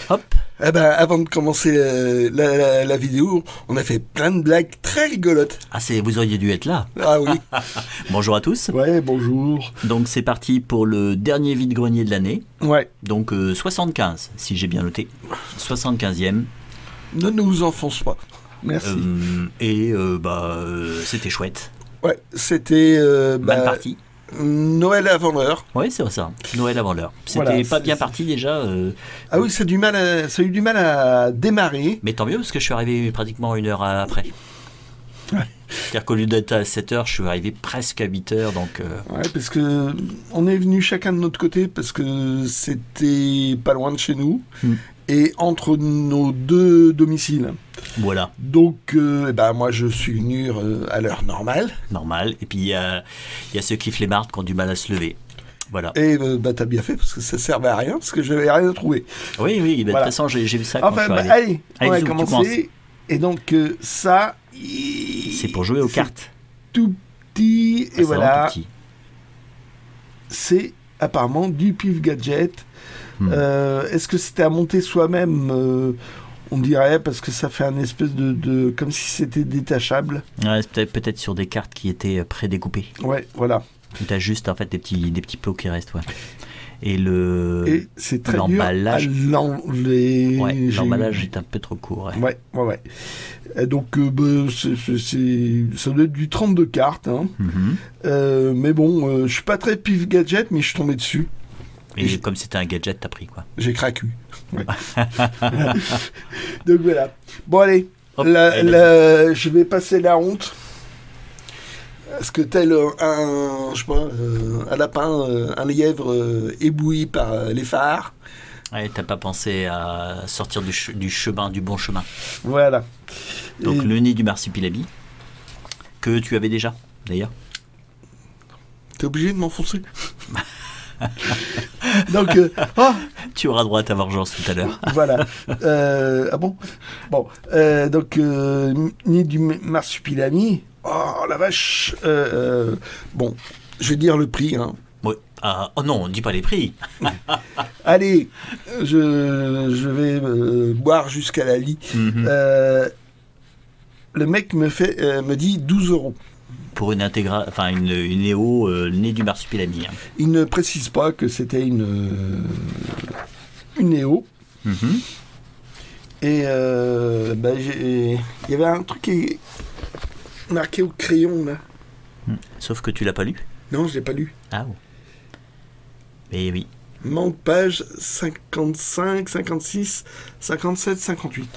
Hop. Eh ben, avant de commencer la vidéo, on a fait plein de blagues très rigolotes. Ah, vous auriez dû être là. Ah oui. Bonjour à tous. Ouais, bonjour. Donc c'est parti pour le dernier vide-grenier de l'année. Ouais. Donc 75, si j'ai bien noté. 75e. Ne nous enfonce pas. Merci. C'était chouette. Ouais, c'était... Mal parti. Noël avant l'heure. Oui, c'est ça. Noël avant l'heure. C'était Voilà, pas bien parti déjà. Ah oui, ça a eu du mal à démarrer. Mais tant mieux, parce que je suis arrivé pratiquement une heure après. Ouais. C'est-à-dire qu'au lieu d'être à 7h, je suis arrivé presque à 8h. Donc, Ouais, parce que on est venus chacun de notre côté, parce que c'était pas loin de chez nous. Et entre nos deux domiciles. Voilà. Donc, moi, je suis venu à l'heure normale. Normal. Et puis, il y a ceux qui flemmards qui ont du mal à se lever. Voilà. Et t'as bien fait, parce que ça servait à rien, parce que j'avais rien à trouver. Oui, Voilà. De toute façon, j'ai vu ça quand je suis arrivé. Allez, on va Zou, commencer. Et donc, ça... C'est pour jouer aux cartes. Tout petit, et voilà. Tout petit. C'est apparemment du pif gadget. Est-ce que c'était à monter soi-même on dirait, parce que ça fait un espèce de comme si c'était détachable. Ouais, c'est peut-être sur des cartes qui étaient prédécoupées. Ouais, voilà. Tu as juste en fait des petits plots qui restent, ouais. Et c'est très dur à l'emballage. l'enlever. Ouais, l'emballage est un peu trop court. Ouais. Et donc, ça doit être du 32 cartes. Hein. Mais bon, je suis pas très pif gadget, mais je suis tombé dessus. Et comme c'était un gadget, t'as pris quoi. J'ai craqué. Ouais. Donc voilà. Bon allez, hop, je vais passer la honte. Est-ce que tel un lapin, un lièvre ébloui par les phares. Ouais, t'as pas pensé à sortir du bon chemin. Voilà. Donc le nez du marsupilami, que tu avais déjà, d'ailleurs. T'es obligé de m'enfoncer. Donc, tu auras droit à ta vengeance tout à l'heure. Voilà. Ah bon. Bon. Donc, nez du marsupilami. Oh la vache. Bon, je vais dire le prix. Hein. Oui. Oh non, dis pas les prix. Allez, je vais boire jusqu'à la lit. Le mec me dit 12 €. Pour une Néo, le nez du marsupilami. Hein. Il ne précise pas que c'était une Néo. Et il y avait un truc qui est marqué au crayon là. Sauf que tu l'as pas lu. Non, je l'ai pas lu. Ah bon. Mais oui. Manque page 55, 56, 57, 58.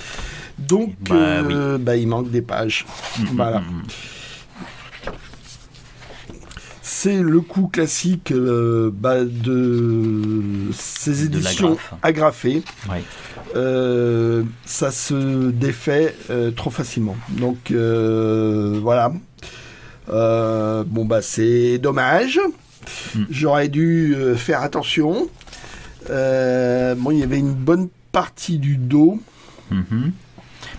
Donc, il manque des pages. Voilà. C'est le coup classique de ces éditions agrafées. Ouais. Ça se défait trop facilement. Donc voilà. C'est dommage. J'aurais dû faire attention. Il y avait une bonne partie du dos.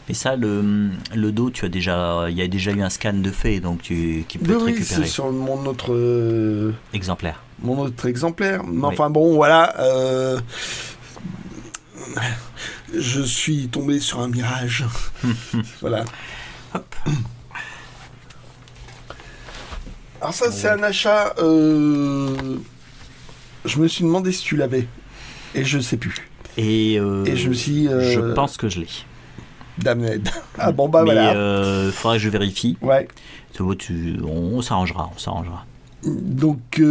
Mais ça, le dos, il y a déjà eu un scan de fait, donc qui peut être récupéré. C'est sur mon autre exemplaire. Mon autre exemplaire. Mais enfin bon, voilà. Je suis tombé sur un mirage. Voilà. Hop. Alors ça, c'est un achat. Je me suis demandé si tu l'avais, et je sais plus. Et je me suis. Je pense que je l'ai. Damned. Ah bon voilà. Mais faudra que je vérifie. Ouais. On s'arrangera. Donc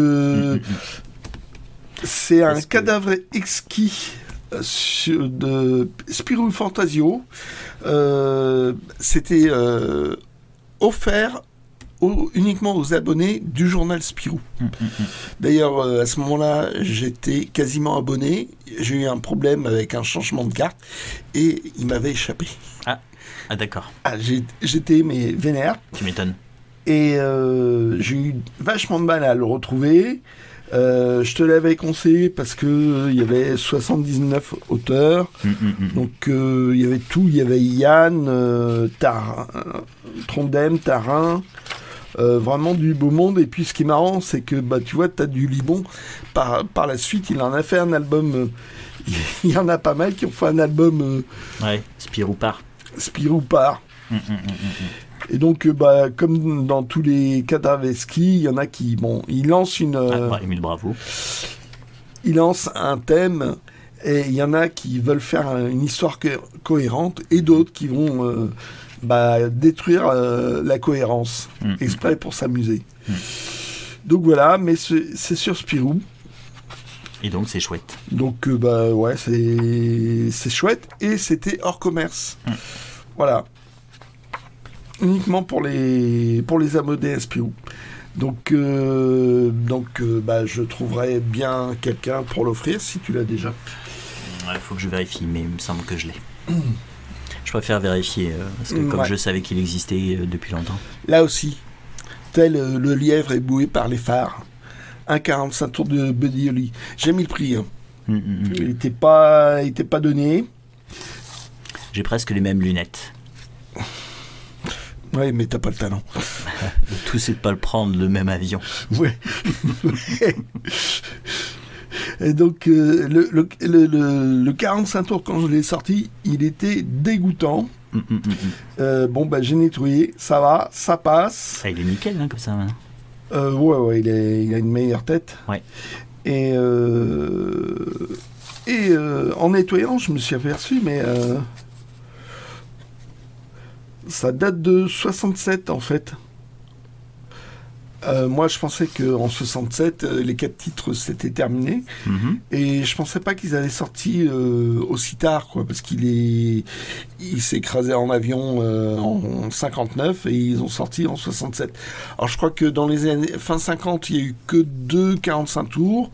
c'est un cadavre exquis de Spirou Fantasio. C'était offert uniquement aux abonnés du journal Spirou. D'ailleurs, à ce moment-là, j'étais quasiment abonné. J'ai eu un problème avec un changement de carte et il m'avait échappé. Ah d'accord. J'étais vénère. Tu m'étonnes. Et j'ai eu vachement de mal à le retrouver. Je te l'avais conseillé parce que il y avait 79 auteurs. Donc il y avait tout. Il y avait Yann, Trondheim, Tarin. Vraiment du beau monde. Et puis ce qui est marrant, c'est que tu vois, t'as du Libon. Par la suite, il en a fait un album il y en a pas mal qui ont fait un album Ouais, Spirou part. Spirou part. Et donc, comme dans tous les Kadaveski, il y en a qui, ils lancent Émile Bravo. Ils lancent un thème, et il y en a qui veulent faire une histoire cohérente, et d'autres qui vont détruire la cohérence, exprès pour s'amuser. Donc voilà, mais c'est sur Spirou. Et donc c'est chouette. Donc ouais, c'est chouette, et c'était hors commerce. Voilà. Uniquement pour les amoureux Spirou. Donc je trouverais bien quelqu'un pour l'offrir si tu l'as déjà. Il faut que je vérifie, mais il me semble que je l'ai. Je préfère vérifier, parce que comme je savais qu'il existait depuis longtemps. Là aussi, tel le lièvre éboué par les phares. 1,45 tours de Buddy Holly. J'ai mis le prix. Hein. Il n'était pas donné. J'ai presque les mêmes lunettes. Ouais, mais t'as pas le talent. Le tout, c'est de pas le prendre le même avion. Ouais. Et donc, le 45 tours, quand je l'ai sorti, il était dégoûtant. J'ai nettoyé, ça va, ça passe. Il est nickel, hein, comme ça. Hein. Ouais, il a une meilleure tête. Ouais. Et en nettoyant, je me suis aperçu, mais ça date de 67 en fait. Moi, je pensais qu'en 67, les 4 titres s'étaient terminés. Et je pensais pas qu'ils allaient sortir aussi tard, quoi, parce il s'est écrasé en avion en 59 et ils ont sorti en 67. Alors, je crois que dans les années fin 50, il y a eu que 2 45 tours.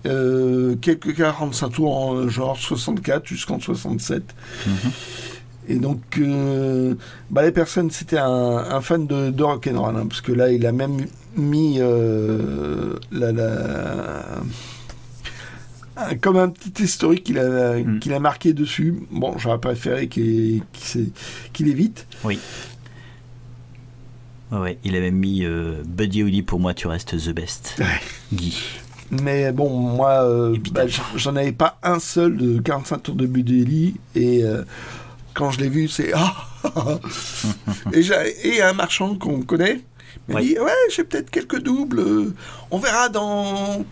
Quelques 45 tours en genre 64 jusqu'en 67. Et donc, les personnes, c'était un fan de rock'n'roll, hein, parce que là, il a même mis comme un petit historique qu'il a marqué dessus. Bon, j'aurais préféré qu'il évite. Oui. Ouais, il a même mis Buddy Holly, pour moi, tu restes the best. Ouais. Guy. Mais bon, moi, j'en avais pas un seul de 45 tours de Buddy Holly, et quand je l'ai vu, c'est et un marchand qu'on connaît m'a dit j'ai peut-être quelques doubles, on verra dans.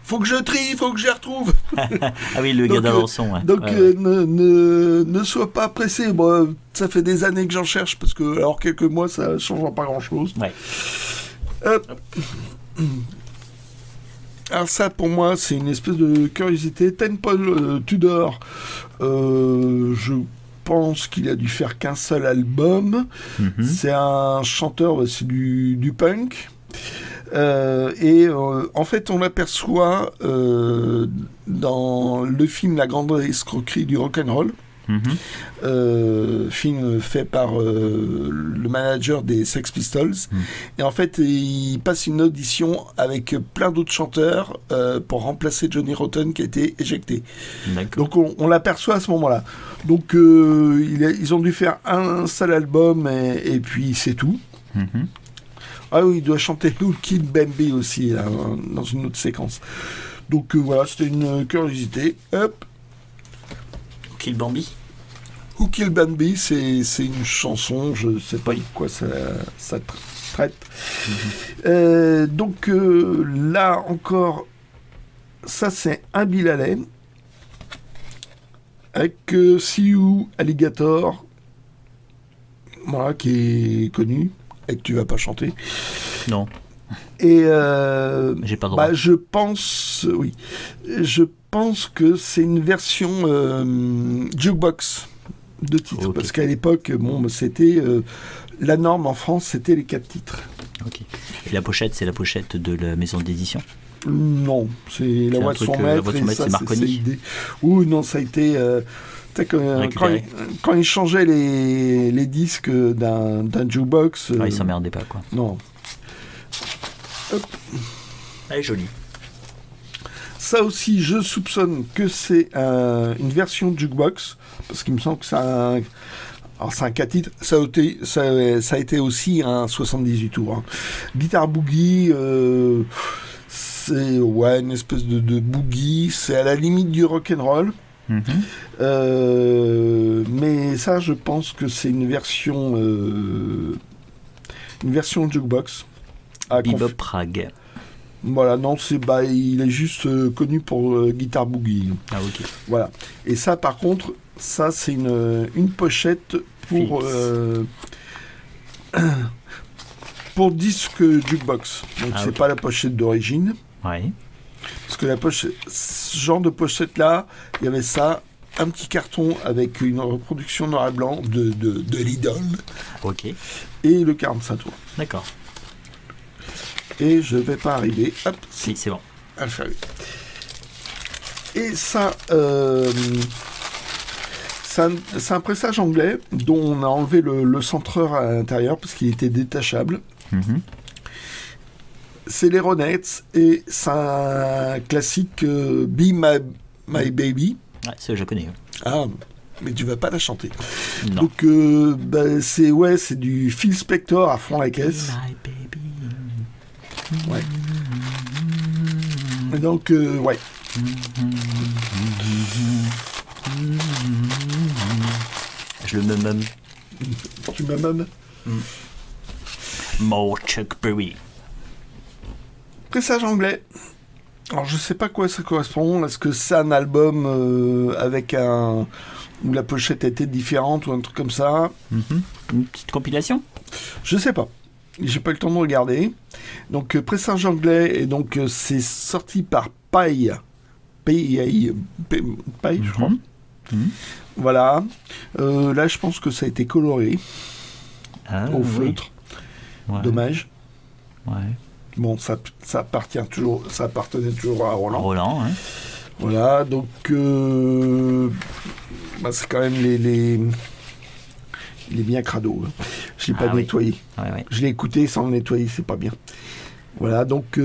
Faut que je trie, faut que je les retrouve. Ah oui, le gars d'Alençon. Ouais. Donc ne sois pas pressé. Moi, ça fait des années que j'en cherche, parce que alors quelques mois ça changera pas grand-chose. Ouais. Alors ça, pour moi, c'est une espèce de curiosité. Paul Tudor, je pense qu'il a dû faire qu'un seul album. C'est un chanteur, c'est du punk. En fait, on l'aperçoit dans le film La Grande Escroquerie du Rock'n'Roll. Film fait par le manager des Sex Pistols. Et en fait, il passe une audition avec plein d'autres chanteurs pour remplacer Johnny Rotten qui a été éjecté. Donc on l'aperçoit à ce moment-là. Donc ils ont dû faire un seul album et puis c'est tout. Ah oui, il doit chanter Who Killed Bambi aussi là, dans une autre séquence. Donc voilà, c'était une curiosité. Hop. Kill Bambi. Who Killed Bambi, c'est une chanson, je sais pas de quoi ça traite. Donc là encore, ça c'est un Bill Haley avec See You Alligator, voilà, qui est connu et que tu vas pas chanter. Non. Et j'ai pas le droit. Je pense que c'est une version jukebox de titres, parce qu'à l'époque, c'était la norme en France, c'était les 4 titres. Ok. Et la pochette, c'est la pochette de la maison d'édition? Non, c'est la voix de son maître. C'est Marconi. Oui, non, ça a été. Quand il changeait les disques d'un jukebox. Il s'emmerdait pas, quoi. Non. Hop. Elle est jolie. Ça aussi, je soupçonne que c'est une version de jukebox, parce qu'il me semble que c'est un 4 titres. Ça a été aussi un 78 tours. Hein. Guitar Boogie, c'est une espèce de boogie. C'est à la limite du rock'n'roll. Mais ça, je pense que c'est une version jukebox. Bebop Prague. Voilà, non, il est juste connu pour Guitar Boogie. Ah, ok. Voilà. Et ça, par contre, ça, c'est une pochette pour disque jukebox. Donc, c'est pas la pochette d'origine. Ouais. Parce que ce genre de pochette-là, il y avait ça, un petit carton avec une reproduction noir et blanc de l'idole. Ok. Et le 45 tours. D'accord. Et je vais pas arriver. Hop. Si, c'est bon. À le faire. Et ça, c'est un pressage anglais dont on a enlevé le centreur à l'intérieur parce qu'il était détachable. C'est les Ronettes et c'est un classique Be My Baby. Ouais, ça je connais. Ah, mais tu vas pas la chanter. Non. Donc c'est du Phil Spector à fond la caisse. Be my baby. Ouais. Et donc ouais. Je le me. Tu me More Chuck Berry. Pressage anglais. Alors je sais pas à quoi ça correspond. Est-ce que c'est un album où la pochette était différente ou un truc comme ça? Une petite compilation? Je sais pas. J'ai pas eu le temps de regarder. Donc pressage anglais et donc c'est sorti par Paille, je crois. Voilà. Là je pense que ça a été coloré au feutre. Ouais. Dommage. Ouais. Bon, ça appartenait toujours à Roland. Roland, hein. Voilà, donc c'est quand même les bien crado. Hein. Je l'ai pas nettoyé. Ouais. Je l'ai écouté sans le nettoyer, c'est pas bien. Voilà, donc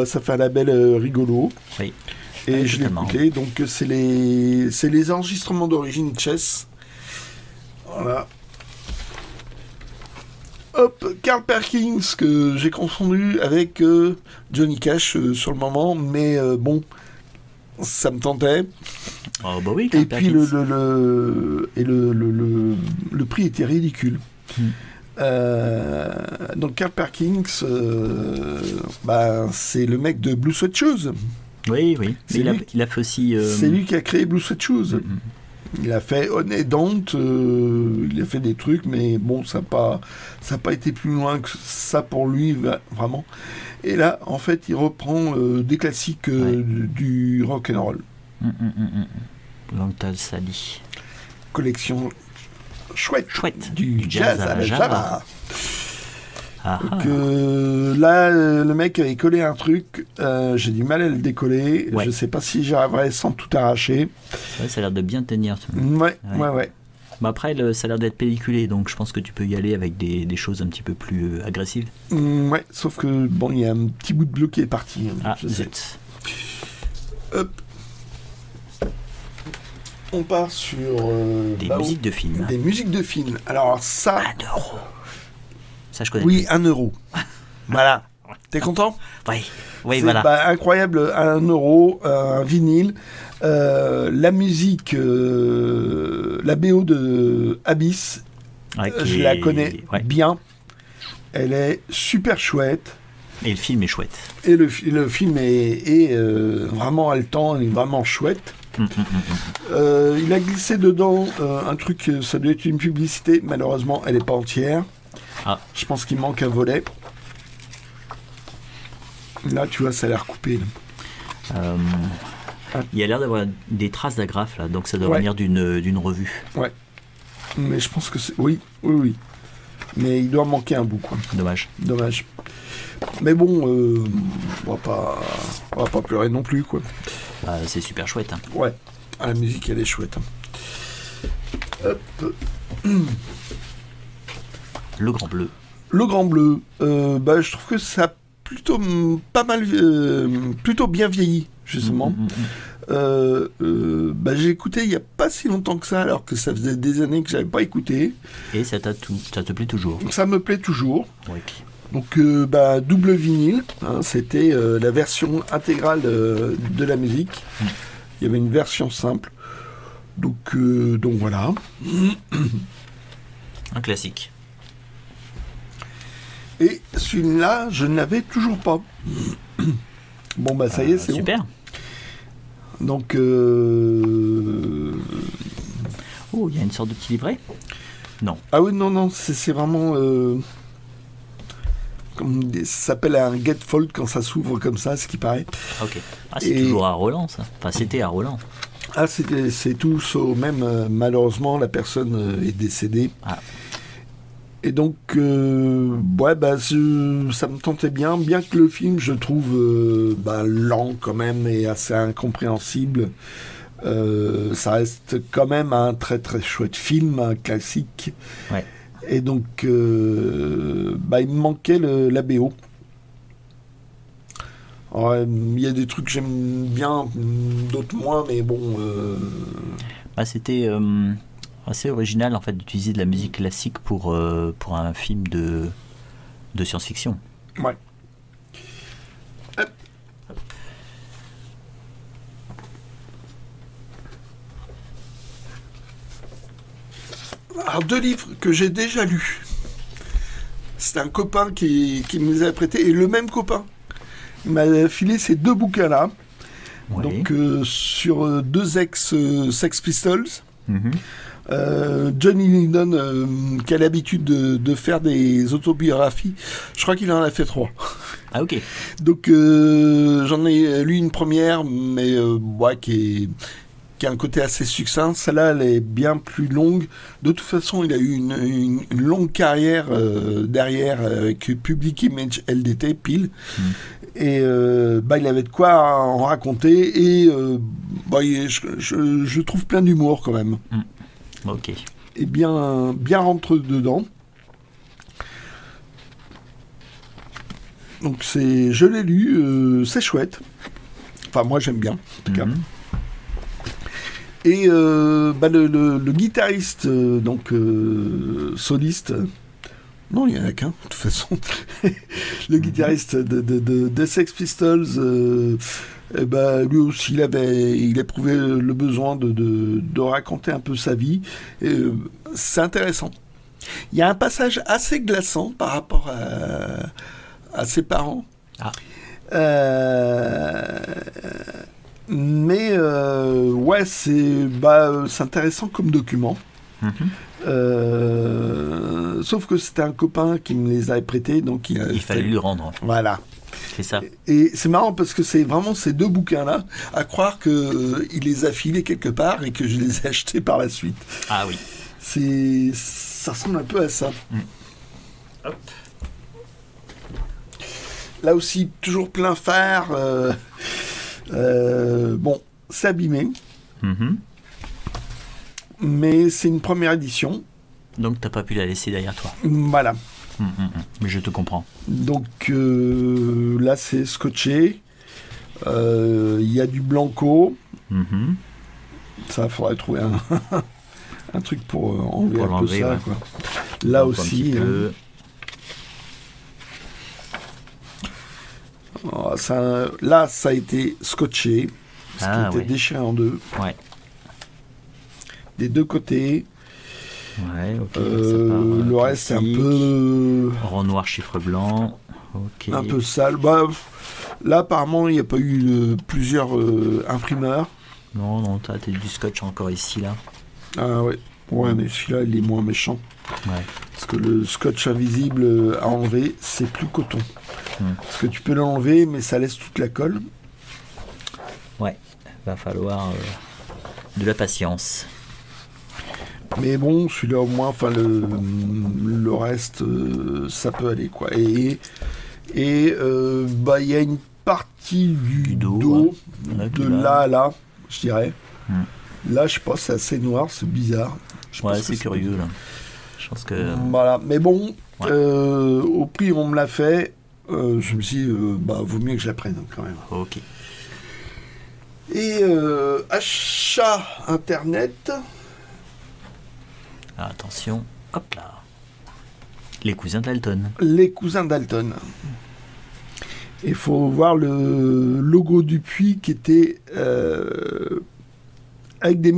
ça fait un label rigolo. Oui. Et je l'ai écouté, donc c'est les enregistrements d'origine Chess. Voilà. Hop, Carl Perkins, que j'ai confondu avec Johnny Cash sur le moment, mais bon, ça me tentait. Oh bah oui, et puis le prix était ridicule. Donc Carl Perkins, c'est le mec de Blue Sweat Shoes. Oui. Mais il a fait aussi... C'est lui qui a créé Blue Sweat Shoes. Il a fait On et Don't, il a fait des trucs, mais bon, ça n'a pas été plus loin que ça pour lui, vraiment. Et là, en fait, il reprend des classiques du rock and roll. Lantal Sally. Collection chouette. Du jazz à la Java. Donc, là, le mec avait collé un truc, j'ai du mal à le décoller. Ouais. Je sais pas si j'arriverai sans tout arracher. Ouais, ça a l'air de bien tenir. Ouais. Mais après, ça a l'air d'être pelliculé, donc je pense que tu peux y aller avec des choses un petit peu plus agressives. Ouais, sauf que bon, il y a un petit bout de bleu qui est parti. Ah, zut. Hop. On part sur des musiques de films. Des musiques de films. Alors ça. 1€. Ça, je connais. Oui, 1€. Voilà. T'es content? Oui, voilà. Incroyable, 1€, un vinyle. La musique, la BO de Abyss, je la connais bien. Elle est super chouette. Et le film est chouette. Et le film est vraiment haletant, il est vraiment chouette. Il a glissé dedans un truc, ça doit être une publicité. Malheureusement, elle n'est pas entière. Ah. Je pense qu'il manque un volet. Là, tu vois, ça a l'air coupé. Il y a l'air d'avoir des traces d'agrafes, là, donc ça doit venir d'une revue. Ouais. Mais je pense que c'est... Oui. Mais il doit manquer un bout, quoi. Dommage. Mais bon, on va pas pleurer non plus, quoi. C'est super chouette. Hein. Ouais. La musique, elle est chouette. Hop. Le Grand Bleu. Je trouve que ça a plutôt bien vieilli, justement. J'ai écouté il n'y a pas si longtemps que ça, alors que ça faisait des années que je n'avais pas écouté. Et ça te plaît toujours? Ça me plaît toujours. Oui. Donc, double vinyle, hein, c'était la version intégrale de la musique. Il y avait une version simple. Donc voilà. Un classique. Et celui-là, je ne l'avais toujours pas. Bon, bah ça y est, c'est super. Bon. Donc... Oh, il y a une sorte de petit livret? Non. Ah oui, non, c'est vraiment... ça s'appelle un gatefold quand ça s'ouvre comme ça, ce qui paraît. Ok. Ah, c'est toujours à Roland, ça. Enfin, c'était à Roland. Ah, c'est tout sauf même, malheureusement, la personne est décédée. Ah. Et donc, ça me tentait bien que le film, je trouve, lent quand même et assez incompréhensible. Ça reste quand même un très très chouette film, un classique. Ouais. Et donc, il me manquait la BO. Il y a des trucs que j'aime bien, d'autres moins, mais bon... C'était assez original en fait d'utiliser de la musique classique pour un film de science-fiction. Ouais. Alors, 2 livres que j'ai déjà lus. C'est un copain qui me les a prêtés, et le même copain m'a filé ces 2 bouquins-là. Ouais. Donc, sur 2 ex-Sex Pistols. Mm-hmm. Johnny Lydon, qui a l'habitude de faire des autobiographies, je crois qu'il en a fait 3. Ah, ok. Donc, j'en ai lu une première, mais qui a un côté assez succinct. Celle-là, elle est bien plus longue. De toute façon, il a eu une longue carrière derrière avec Public Image LDT, pile. Et il avait de quoi en raconter. Et je trouve plein d'humour quand même. Ok. Et bien rentre dedans. Donc je l'ai lu, c'est chouette. Enfin, moi j'aime bien, en tout cas. Et le guitariste, soliste, non, il n'y en a qu'un, de toute façon, le guitariste de Sex Pistols, lui aussi, il éprouvait le besoin de raconter un peu sa vie. C'est intéressant. Il y a un passage assez glaçant par rapport à ses parents. Ah. Mais c'est intéressant comme document. Sauf que c'était un copain qui me les avait prêtés, donc il fallait lui rendre. Voilà. C'est ça. Et c'est marrant parce que c'est vraiment ces 2 bouquins-là, à croire qu'il les a filés quelque part et que je les ai achetés par la suite. Ah oui. Ça ressemble un peu à ça. Hop. Là aussi, toujours plein phare. C'est abîmé. Mais c'est une première édition. Donc t'as pas pu la laisser derrière toi. Voilà. Mais je te comprends. Donc là c'est scotché. Il y a du blanco. Ça, faudrait trouver un truc pour enlever un peu ça. Ouais. Quoi. Là aussi. Là, ça a été scotché. Ce qui était déchiré en 2. Ouais. Des 2 côtés. Ouais, ok. Le reste, c'est un peu... Rond noir, chiffre blanc. Ok. Un peu sale. Là, apparemment, il n'y a pas eu plusieurs imprimeurs. Non, t'as du scotch encore ici, là. Ah ouais. Ouais, mais celui-là, il est moins méchant. Ouais. Parce que le scotch invisible à enlever, c'est plus coton. Parce que tu peux l'enlever, mais ça laisse toute la colle. Ouais, va falloir de la patience. Mais bon, celui-là au moins, le reste, ça peut aller, quoi. Et il y a une partie du dos de là à là, je dirais. Là, je sais pas, c'est assez noir, c'est bizarre. C'est curieux, là. Je pense que... Voilà, mais bon, au prix où on me l'a fait, je me suis dit, vaut mieux que je la prenne, quand même. Ok. Et achat internet... Attention, hop là. Les cousins Dalton. Les cousins Dalton. Il faut voir le logo du puits qui était avec des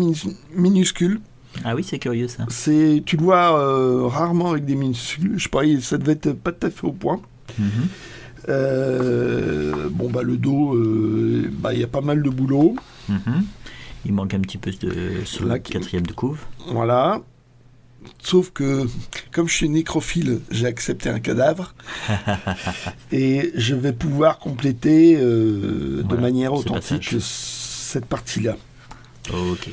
minuscules. Ah oui, c'est curieux ça. Tu le vois rarement avec des minuscules. Je parie, ça devait être pas tout à fait au point. Le dos, il y a pas mal de boulot. Il manque un petit peu sur le quatrième de couve. Voilà. Sauf que, comme je suis nécrophile, j'ai accepté un cadavre. Et je vais pouvoir compléter de manière authentique cette partie-là. Ok.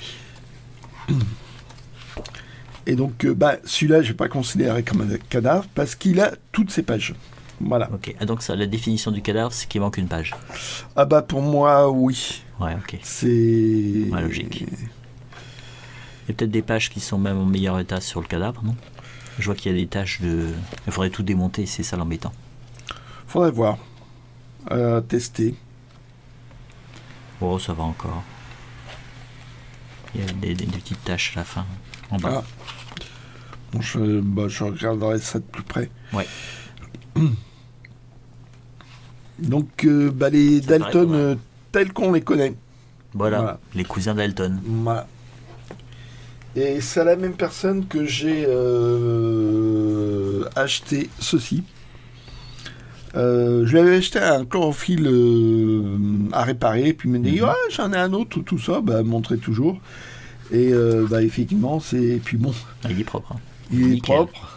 Et donc, celui-là, je ne vais pas considérer comme un cadavre parce qu'il a toutes ses pages. Voilà. Ok. Ah, donc, la définition du cadavre, c'est qu'il manque une page. Ah pour moi, oui. Ouais, ok. C'est... Ouais, logique. Il y a peut-être des pages qui sont même en meilleur état sur le cadavre, non? Je vois qu'il y a des taches de... Il faudrait tout démonter, c'est ça l'embêtant. Faudrait voir. Tester. Oh, ça va encore. Il y a des petites taches à la fin, en bas. Bon, je regarderai ça de plus près. Ouais. Donc, les Dalton tels qu'on les connaît. Voilà, les cousins Dalton. Voilà. Et c'est à la même personne que j'ai acheté ceci. Je lui avais acheté un chlorophylle à réparer, puis il me dit j'en ai un autre, tout ça, montrer toujours. Et effectivement, c'est. Puis bon. Il est propre. Hein. Il est propre.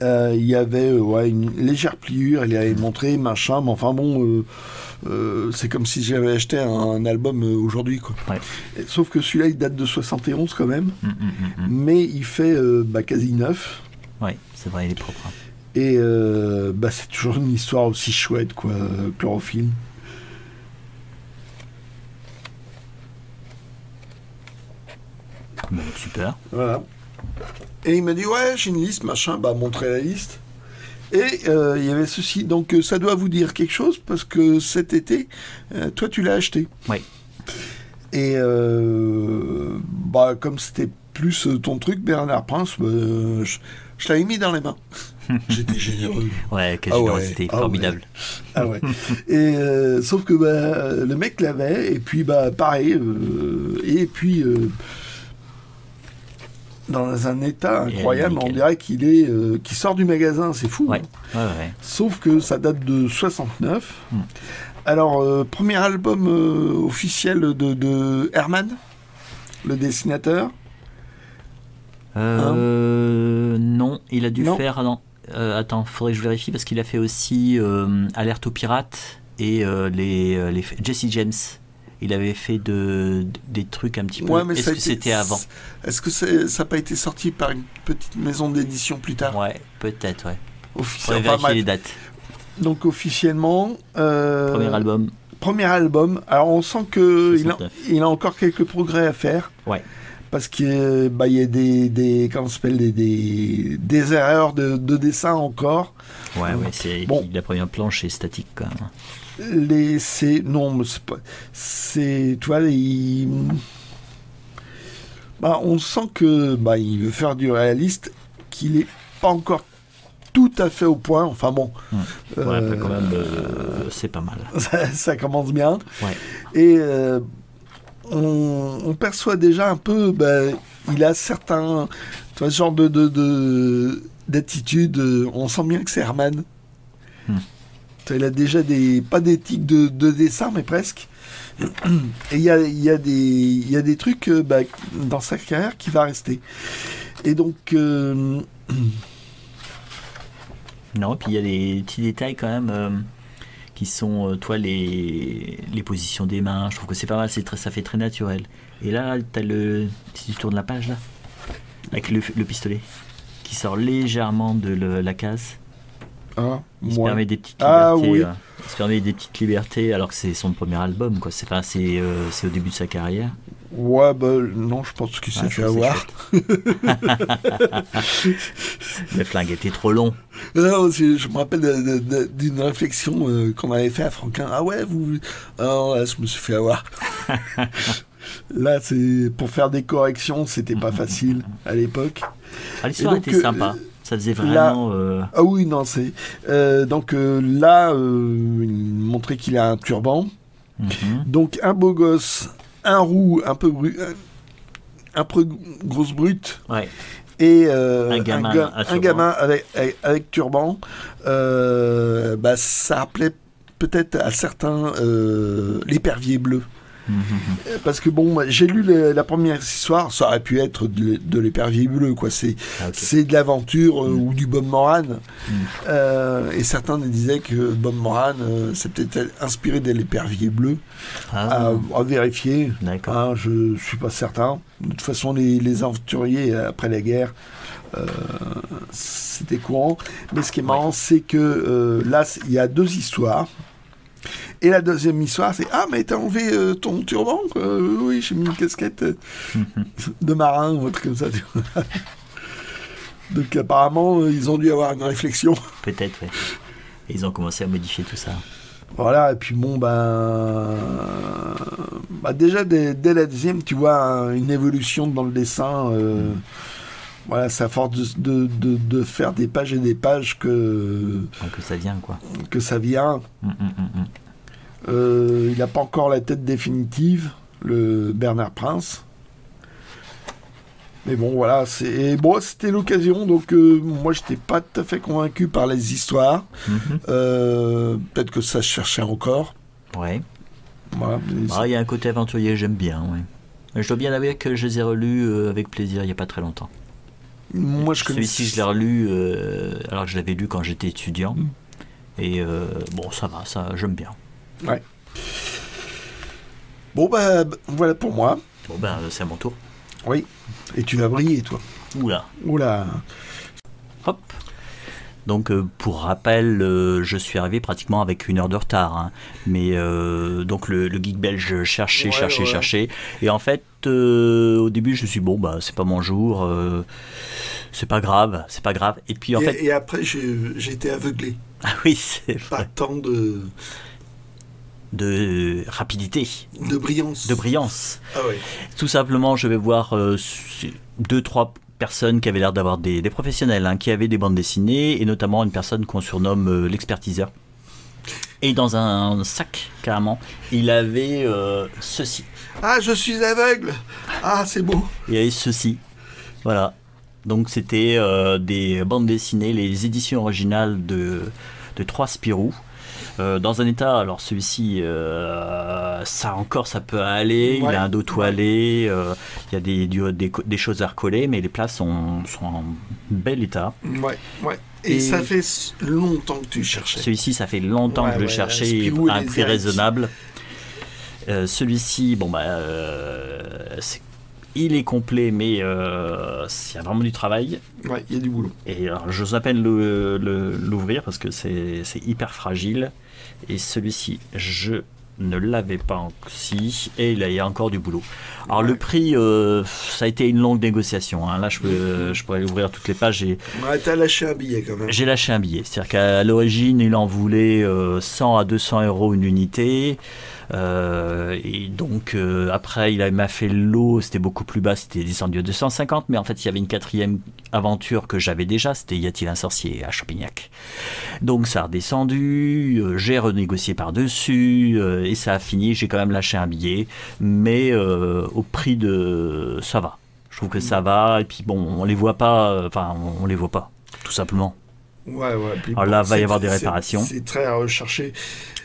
Il y avait une légère pliure, il avait montré, machin, mais enfin bon, c'est comme si j'avais acheté un album aujourd'hui, quoi. Ouais. Sauf que celui-là, il date de 71 quand même, mais il fait quasi neuf. Oui, c'est vrai, il est propre. Hein. Et c'est toujours une histoire aussi chouette, quoi, Chlorophylle. Bon, super. Voilà. Et il m'a dit, j'ai une liste, machin, montrer la liste. Et il y avait ceci, donc ça doit vous dire quelque chose, parce que cet été, toi tu l'as acheté. Oui. Et comme c'était plus ton truc, Bernard Prince, je l'avais mis dans les mains. J'étais généreux. Ouais, quelle générosité, formidable. Ah ouais. Et sauf que le mec l'avait, et puis pareil, et puis dans un état incroyable, on dirait qu'il sort du magasin, c'est fou. Ouais. Hein. Ouais. Sauf que ça date de 69. Alors, premier album officiel de Herman, le dessinateur. Non, il a dû faire... Non. Attends, faudrait que je vérifie parce qu'il a fait aussi Alerte aux pirates et les Jesse James. Il avait fait des trucs un petit peu... Ouais, mais est-ce que c'était avant? Est-ce que ça n'a pas été sorti par une petite maison d'édition plus tard? Ouais, peut-être, ouais. Officiellement. On va vérifier les dates. Donc officiellement... Premier album. Alors on sent qu'il a encore quelques progrès à faire. Ouais. Parce qu'il y a des erreurs de dessin encore. Ouais, la première planche est statique quand même. Non, mais c'est pas. Tu vois, on sent que il veut faire du réaliste, qu'il est pas encore tout à fait au point. Enfin bon. Ouais, quand même, c'est pas mal. Ça commence bien. Ouais. Et on perçoit déjà un peu, il a certains, tu vois, ce genre d'attitude. On sent bien que c'est Herman. Il a déjà pas d'éthique de dessin, mais presque. Et il y a des trucs dans sa carrière qui va rester. Et donc. Non, et puis il y a des petits détails quand même qui sont, les positions des mains. Je trouve que c'est pas mal, ça fait très naturel. Et là, si tu tournes la page là, avec le pistolet qui sort légèrement de la case. Il se permet des petites libertés. Oui. Il se permet des petites libertés alors que c'est son premier album, quoi. C'est au début de sa carrière. Ouais, non, je pense qu'il s'est fait avoir. Le flingue était trop long. Non, je me rappelle d'une réflexion qu'on avait fait à Franquin. Ah ouais, là, je me suis fait avoir. Là, c'est pour faire des corrections, c'était pas facile à l'époque. L'histoire était sympa. Ça faisait vraiment... Ah oui, non, c'est... donc là, il montrait qu'il a un turban. Donc un beau gosse, un roux, un peu grosse brute. Ouais. Et un gamin avec turban. Ça rappelait peut-être à certains l'épervier bleu. Parce que bon, j'ai lu la première histoire, ça aurait pu être de l'épervier bleu, quoi. C'est de l'aventure ou du Bob Moran. Et certains disaient que Bob Moran c'est peut-être inspiré de l'épervier bleu. À vérifier. D'accord. Je suis pas certain. De toute façon, les aventuriers après la guerre, c'était courant. Mais ce qui est marrant, c'est que là, il y a 2 histoires. Et la deuxième histoire, c'est « Ah, mais t'as enlevé ton turban ?» Oui, j'ai mis une casquette de marin ou autre comme ça. Donc apparemment, ils ont dû avoir une réflexion. Peut-être, oui. Et ils ont commencé à modifier tout ça. Voilà, et puis bon, déjà, dès la deuxième, tu vois une évolution dans le dessin. Voilà, c'est à force de faire des pages et des pages que ça vient, quoi. Que ça vient. Il n'a pas encore la tête définitive, le Bernard Prince. Mais bon, voilà, c'était l'occasion, donc moi, je n'étais pas tout à fait convaincu par les histoires. Peut-être que ça se cherchait encore. Ouais. Voilà, il y a un côté aventurier, j'aime bien, ouais. Je dois bien avouer que je les ai relus avec plaisir il n'y a pas très longtemps. Moi, Celui-ci, je l'ai relu alors que je l'avais lu quand j'étais étudiant. Et ça va, j'aime bien. Ouais. Bon, voilà pour moi. Bon, c'est à mon tour. Oui. Et tu vas briller, toi. Oula. Hop. Donc, pour rappel, je suis arrivé pratiquement avec 1 heure de retard. Hein. Mais donc, le geek belge cherchait. Et en fait, au début, je me suis dit, c'est pas mon jour. C'est pas grave. Et puis, et après, j'ai été aveuglé. Ah oui, c'est vrai. Pas tant de rapidité. De brillance. Ah oui. Tout simplement, je vais voir 2-3 personnes qui avaient l'air d'avoir des professionnels, hein, qui avaient des bandes dessinées, et notamment une personne qu'on surnomme l'expertiseur. Et dans un sac, carrément, il avait ceci. Ah, je suis aveugle. Ah, c'est beau. Il avait ceci. Voilà. Donc c'était des bandes dessinées, les éditions originales de 3 Spirou. Dans un état, alors celui-ci, ça peut aller, il a un dos toilé, il y a des choses à recoller, mais les places sont en bel état. Ouais. Et ça fait longtemps que tu cherchais. Celui-ci, ça fait longtemps que je le cherchais, à un prix raisonnable. Celui-ci, il est complet, mais il y a vraiment du travail. Ouais, il y a du boulot. Et alors, j'ose à peine l'ouvrir parce que c'est hyper fragile. Et celui-ci, je ne l'avais pas aussi. Et il y a encore du boulot. Alors, le prix, ça a été une longue négociation. Hein. Là, je pourrais ouvrir toutes les pages. T'as lâché un billet quand même. J'ai lâché un billet. C'est-à-dire qu'à l'origine, il en voulait 100 à 200 € une unité. Et donc après il m'a fait l'eau, c'était beaucoup plus bas, c'était descendu à 250, mais en fait il y avait une 4e aventure que j'avais déjà, c'était Y a-t-il un sorcier à Champignac. Donc ça a redescendu, j'ai renégocié par-dessus et ça a fini, j'ai quand même lâché un billet, mais au prix de... ça va, je trouve que ça va, et puis bon, on les voit pas, tout simplement. Ouais. Puis alors là, va y avoir des réparations. C'est très recherché.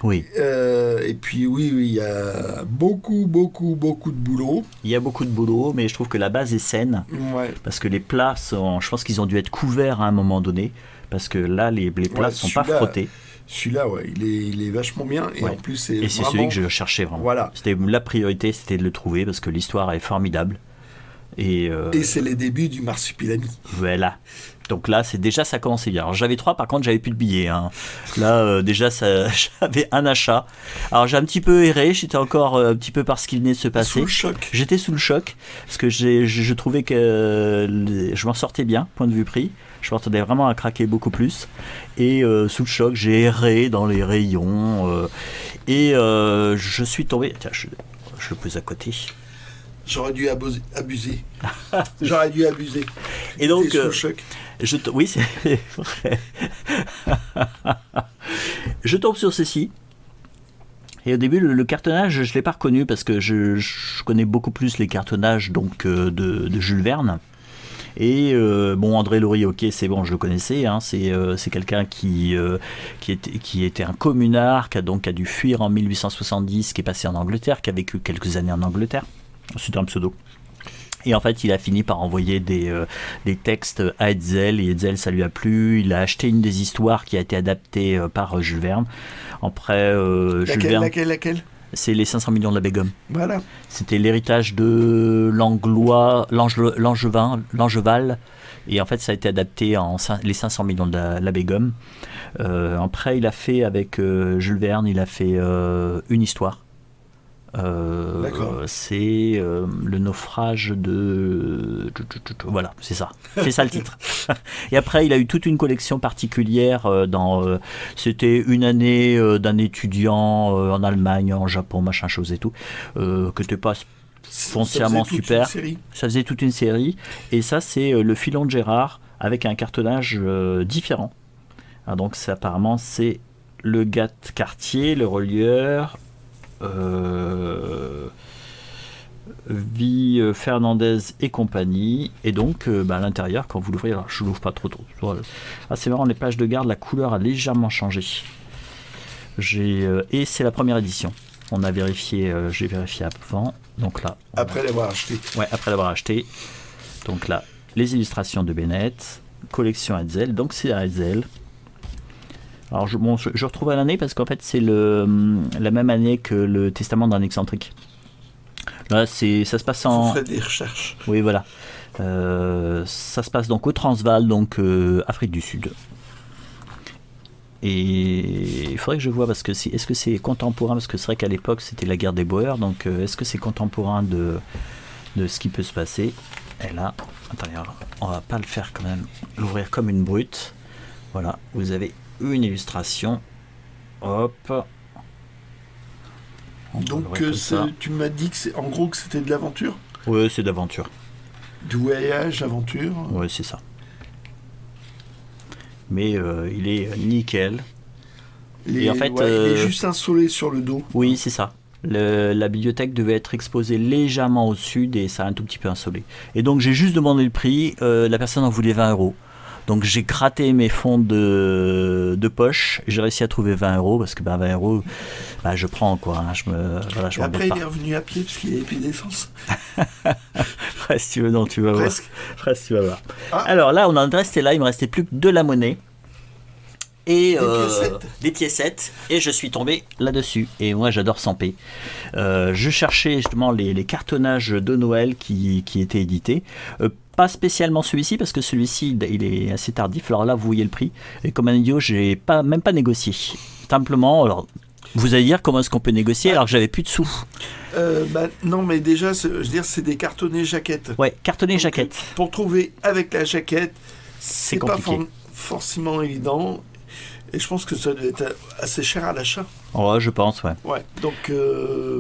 Oui. Et puis oui, il y a beaucoup de boulot. Il y a beaucoup de boulot, mais je trouve que la base est saine. Ouais. Parce que les plats je pense qu'ils ont dû être couverts à un moment donné. Parce que là, les plats ne sont pas frottés. Celui-là, il est vachement bien. Et en plus, c'est celui que je cherchais vraiment. Voilà. C'était la priorité, c'était de le trouver parce que l'histoire est formidable. Et c'est les débuts du Marsupilami. Voilà. Donc là, ça commençait bien. Alors j'avais 3, par contre, j'avais plus de billets. Hein. Là, déjà, j'avais un achat. Alors j'ai un petit peu erré, j'étais encore un petit peu par ce qui venait de se passer. Sous le choc. J'étais sous le choc, parce que je trouvais que je m'en sortais bien, point de vue prix. Je m'attendais vraiment à craquer beaucoup plus. Et sous le choc, j'ai erré dans les rayons. Et je suis tombé... Tiens, je le pose à côté. J'aurais dû abuser. J'aurais dû abuser. Et donc, sous le choc. Oui, c'est vrai. Je tombe sur ceci. Et au début, le cartonnage, je ne l'ai pas reconnu parce que je connais beaucoup plus les cartonnages donc, de Jules Verne. Et bon, André Laurie, ok, c'est bon, je le connaissais. Hein, c'est quelqu'un qui était un communard, qui a dû fuir en 1870, qui est passé en Angleterre, qui a vécu quelques années en Angleterre. C'est un pseudo. Et en fait, il a fini par envoyer des textes à Hetzel, et Hetzel, ça lui a plu. Il a acheté une des histoires qui a été adaptée par Jules Verne. Après, Jules Verne, laquelle c'est les 500 millions de la Begum. Voilà. C'était l'héritage de Langeval. Et en fait, ça a été adapté en les 500 millions de la Begum. Après, il a fait avec Jules Verne, il a fait une histoire. C'est le naufrage de... Voilà, c'est ça le titre. Et après il a eu toute une collection particulière c'était une année d'un étudiant en Allemagne, en Japon, machin chose et tout, que t'es pas foncièrement super. Ça faisait toute une série. Et ça c'est le filon de Gérard avec un cartonnage différent. Alors, donc apparemment c'est le gars de quartier, le relieur, Vie Fernandez et compagnie. Et donc à l'intérieur, quand vous l'ouvrez, alors je l'ouvre pas trop tôt. C'est marrant, les pages de garde, la couleur a légèrement changé. Et c'est la première édition. On a vérifié, j'ai vérifié avant. Donc là, après l'avoir acheté. Ouais, après l'avoir acheté. Donc là, les illustrations de Bennett, collection Hetzel. Donc c'est à Hetzel. Alors je retrouve à l'année parce qu'en fait c'est la même année que le Testament d'un excentrique. Là ça se passe en... Vous faites des recherches. Oui, voilà. Ça se passe donc au Transvaal, donc Afrique du Sud. Et il faudrait que je vois parce que est-ce que c'est contemporain, parce que c'est vrai qu'à l'époque c'était la guerre des Boers, donc est-ce que c'est contemporain de ce qui peut se passer. Et là, attendez, on va pas le faire quand même, l'ouvrir comme une brute. Voilà, vous avez une illustration. Hop. Donc tu m'as dit que en gros que c'était de l'aventure. Oui, c'est d'aventure. Du voyage, aventure. Oui, c'est ça. Mais il est nickel. Et en fait, il est juste insolé sur le dos. Oui, c'est ça. La bibliothèque devait être exposée légèrement au sud et ça a un tout petit peu insolé. Et donc j'ai juste demandé le prix. La personne en voulait 20 €. Donc j'ai gratté mes fonds de poche, j'ai réussi à trouver 20 € parce que 20 €, je prends quoi. Hein, et après il est revenu à pied parce qu'il avait plus d'essence. Presque, tu veux, non, tu vas voir. Presque, tu vas voir. Ah. Alors là, on en est resté là, il me restait plus que de la monnaie et des piécettes, et je suis tombé là-dessus. Et moi j'adore Sampé. Je cherchais justement les cartonnages de Noël qui étaient édités. Pas spécialement celui-ci, parce que celui-ci il est assez tardif. Alors là, vous voyez le prix. Et comme un idiot, j'ai même pas négocié. Simplement, alors vous allez dire comment est-ce qu'on peut négocier alors que j'avais plus de sous. Non, mais déjà, je veux dire, c'est des cartonnets jaquettes. Ouais, cartonnet jaquette. Pour trouver avec la jaquette, c'est pas compliqué. Forcément évident. Et je pense que ça doit être assez cher à l'achat. Ouais, je pense, ouais. Ouais. Donc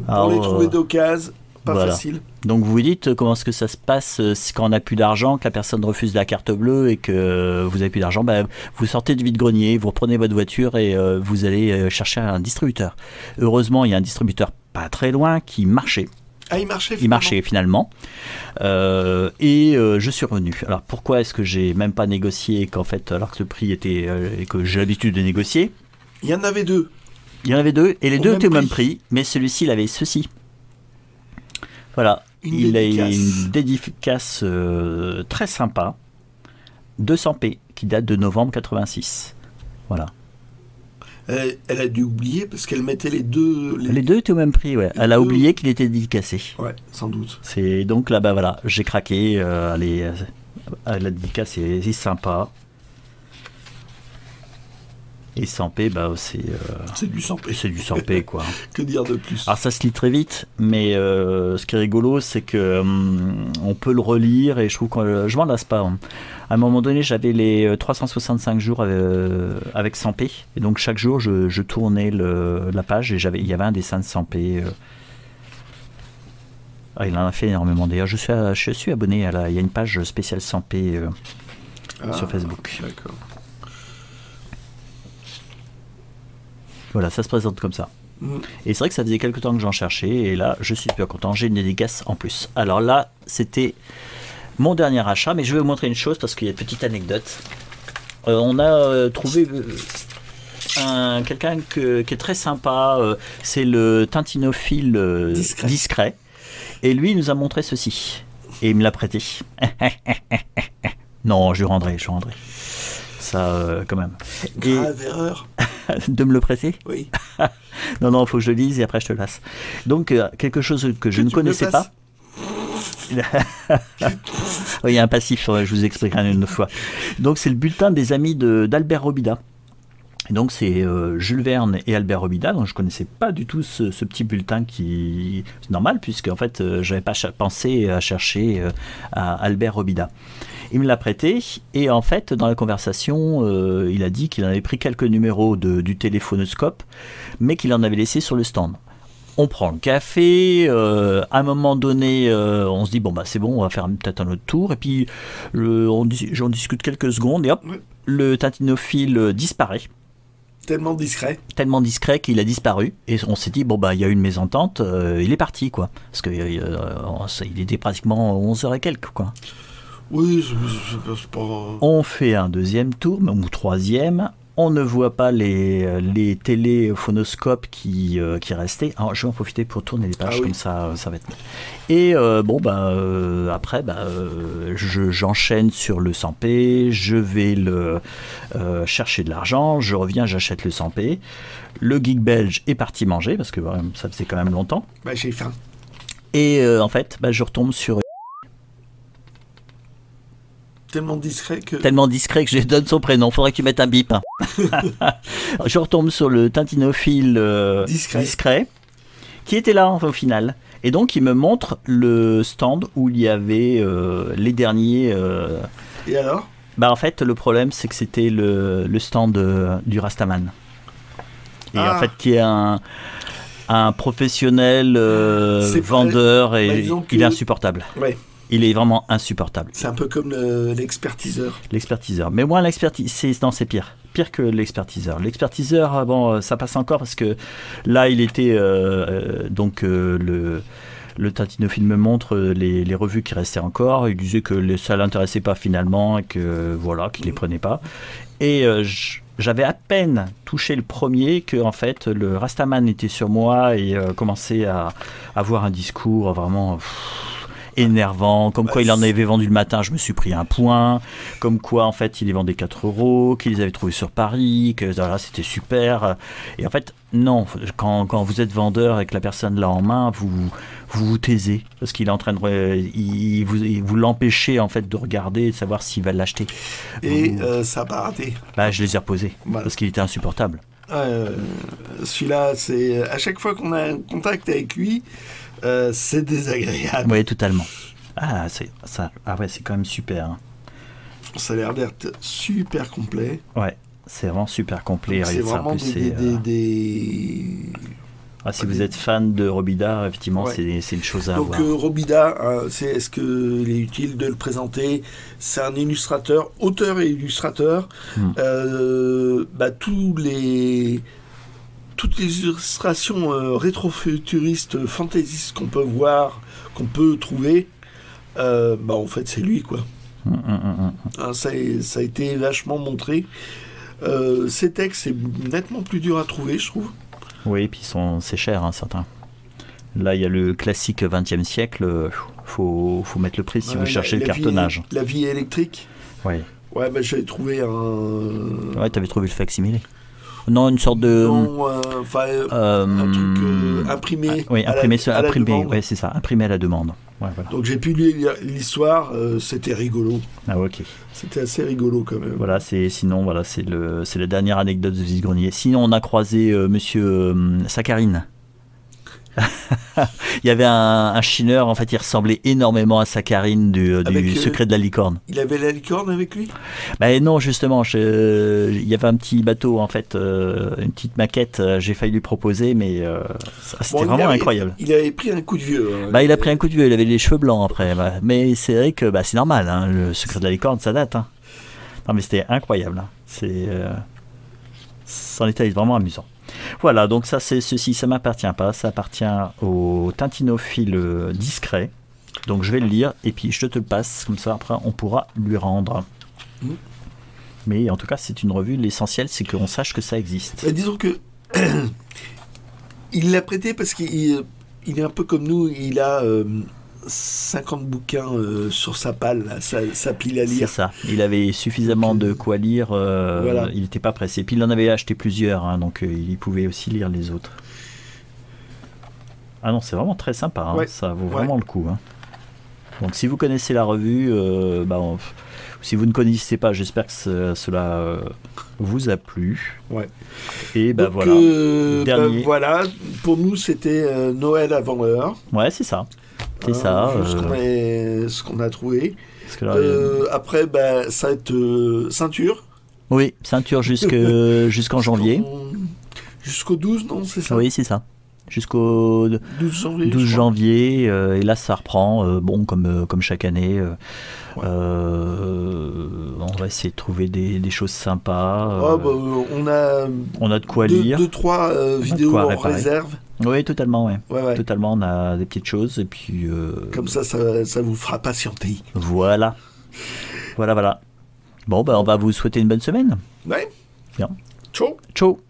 pour les trouver d'occasion, pas facile. Donc vous vous dites comment est-ce que ça se passe quand on n'a plus d'argent, que la personne refuse la carte bleue et que vous n'avez plus d'argent, vous sortez du vide-grenier, vous reprenez votre voiture et vous allez chercher un distributeur. Heureusement, il y a un distributeur pas très loin qui marchait. Ah, il marchait finalement. Il marchait finalement. Et je suis revenu. Alors pourquoi est-ce que j'ai même pas négocié qu'en fait, alors que le prix était et que j'ai l'habitude de négocier. Il y en avait deux. Il y en avait deux et les deux étaient au même prix, mais celui-ci il avait ceci. Voilà, il a une dédicace très sympa, 200p, qui date de novembre 86. Voilà. Elle a dû oublier parce qu'elle mettait les deux. Les deux étaient au même prix, ouais. Elle a oublié qu'il était dédicacé. Ouais, sans doute. C'est donc là, voilà, j'ai craqué. La dédicace est sympa. Et 100p, c'est du 100p. C'est du 100p, quoi. Que dire de plus? Alors ça se lit très vite, mais ce qui est rigolo, c'est que on peut le relire et je trouve que je m'en lasse pas. Hein. À un moment donné, j'avais les 365 jours avec 100p, et donc chaque jour, je tournais la page et il y avait un dessin de 100p. Il en a fait énormément. D'ailleurs, je suis abonné il y a une page spéciale 100p sur Facebook. D'accord. Voilà, ça se présente comme ça. Et c'est vrai que ça faisait quelques temps que j'en cherchais, et là, je suis super content, j'ai une dédicace en plus. Alors là, c'était mon dernier achat, mais je vais vous montrer une chose, parce qu'il y a une petite anecdote. On a trouvé quelqu'un qui est très sympa, c'est le tintinophile discret. Et lui, il nous a montré ceci, et il me l'a prêté. Non, je lui rendrai. Ça, quand même. Grave erreur. De me le prêter ? Oui. Non, il faut que je le lise et après je te lasse. Donc, quelque chose que je ne connaissais pas. Il y a un passif, je vous expliquerai une autre fois. Donc, c'est le bulletin des amis d'Albert Robida. Et donc, c'est Jules Verne et Albert Robida. Donc, je ne connaissais pas du tout ce petit bulletin qui. C'est normal, puisque en fait, je n'avais pas pensé à chercher à Albert Robida. Il me l'a prêté, et en fait, dans la conversation, il a dit qu'il en avait pris quelques numéros du téléphonoscope, mais qu'il en avait laissé sur le stand. On prend le café, à un moment donné, on se dit, bon, bah c'est bon, on va faire peut-être un autre tour, et puis on discute quelques secondes, et hop, le tintinophile disparaît. Tellement discret qu'il a disparu, et on s'est dit, bon, bah il y a eu une mésentente, il est parti, quoi, parce qu'il était pratiquement 11h et quelques, quoi. Oui, c'est pas... On fait un deuxième tour, ou troisième. On ne voit pas les téléphonoscopes qui restaient. Alors, je vais en profiter pour tourner les pages, comme ça va être mieux. Et après, j'enchaîne sur le 100p. Je vais chercher de l'argent. Je reviens, j'achète le 100p. Le geek belge est parti manger, parce que ça faisait quand même longtemps. J'ai faim. Et en fait, je retombe sur... Tellement discret que je donne son prénom. Faudrait que tu mettes un bip. Je retombe sur le tintinophile discret, qui était là au final. Et donc il me montre le stand où il y avait les derniers. Et alors ? En fait, le problème, c'est que c'était le stand du Rastaman. Et en fait, qui est un professionnel vendeur, et il est insupportable. Ouais. Il est vraiment insupportable. C'est un peu comme l'expertiseur. L'expertiseur. Mais moi, c'est pire. Pire que l'expertiseur. L'expertiseur, ça passe encore, parce que là, il était... le tintinophile me montre les revues qui restaient encore. Il disait que ça ne l'intéressait pas finalement, et que qu'il ne les prenait pas. Et j'avais à peine touché le premier que, en fait, le Rastaman était sur moi et commençait à avoir un discours vraiment... énervant, comme quoi il en avait vendu le matin, je me suis pris un point, comme quoi en fait il les vendait 4 €, qu'il les avait trouvés sur Paris, que voilà, c'était super. Et en fait, non, quand vous êtes vendeur et que la personne l'a en main, vous taisez, parce qu'il est en train de... vous l'empêchez en fait de regarder et de savoir s'il va l'acheter. Et ça n'a pas raté. Je les ai reposés, parce qu'il était insupportable. Celui-là, c'est à chaque fois qu'on a un contact avec lui, c'est désagréable. Oui, totalement. C'est quand même super. Hein. Ça a l'air d'être super complet. Ouais, c'est vraiment super complet. C'est vraiment des... si vous êtes fan de Robida, effectivement, c'est une chose à avoir. Donc Robida, est-ce qu'il est utile de le présenter ? C'est un illustrateur, auteur et illustrateur. Toutes les illustrations rétrofuturistes, fantaisistes qu'on peut trouver, en fait c'est lui, quoi. Ça a été vachement montré. Ces textes, c'est nettement plus dur à trouver, je trouve. Oui, et puis c'est cher, hein, certains. Là, il y a le classique 20e siècle, faut mettre le prix si vous cherchez le cartonnage. La vie électrique. Oui. Ouais, j'avais trouvé un... Ouais, t'avais trouvé le facsimilé. Non, une sorte de... Non, un truc imprimé. Imprimé, ouais, c'est ça, imprimé à la demande. Ouais, voilà. Donc j'ai pu lire l'histoire, c'était rigolo. Ah, ok. C'était assez rigolo quand même. Voilà, c'est la dernière anecdote de Vise-Grenier. Sinon, on a croisé monsieur Sakharine. Il y avait un chineur, en fait, il ressemblait énormément à Sakharine du Secret de la licorne. Il avait la licorne avec lui ? Non, justement, il y avait un petit bateau, en fait, une petite maquette, j'ai failli lui proposer, mais c'était vraiment incroyable. Il avait pris un coup de vieux. Hein. Il a pris un coup de vieux, il avait les cheveux blancs après, mais c'est vrai que c'est normal, hein, le Secret de la licorne, ça date. Hein. Non, mais c'était incroyable. Hein. C'en était vraiment amusant. Voilà, donc ça, ceci, ça m'appartient pas. Ça appartient au Tintinophile discret. Donc je vais le lire et puis je te le passe. Comme ça, après, on pourra lui rendre. Mais en tout cas, c'est une revue. L'essentiel, c'est qu'on sache que ça existe. Disons que il l'a prêté parce qu'il est un peu comme nous. Il a 50 bouquins sur sa palle, là, sa pile à lire. C'est ça. Il avait suffisamment de quoi lire. Voilà. Il n'était pas pressé. Puis il en avait acheté plusieurs, hein, donc il pouvait aussi lire les autres. Ah non, c'est vraiment très sympa. Hein, ça vaut vraiment le coup. Hein. Donc si vous connaissez la revue, si vous ne connaissez pas, j'espère que cela vous a plu. Ouais. Et donc, dernier. voilà, pour nous c'était Noël avant l'heure. Ouais, c'est ça. C'est ça. Ce qu'on a trouvé. Parce que là, après, ça va être ceinture. Oui, ceinture jusqu'en janvier. Jusqu'au 12, non, c'est ça? Oui, c'est ça. Jusqu'au 12 janvier, et là ça reprend, comme chaque année. On va essayer de trouver des choses sympas. On a de quoi lire. 2-3 vidéos en réserve. Oui, totalement, ouais. Totalement, on a des petites choses. Et puis, comme ça vous fera patienter. Voilà. Bon, on va vous souhaiter une bonne semaine. Ouais. Bien. Ciao. Ciao.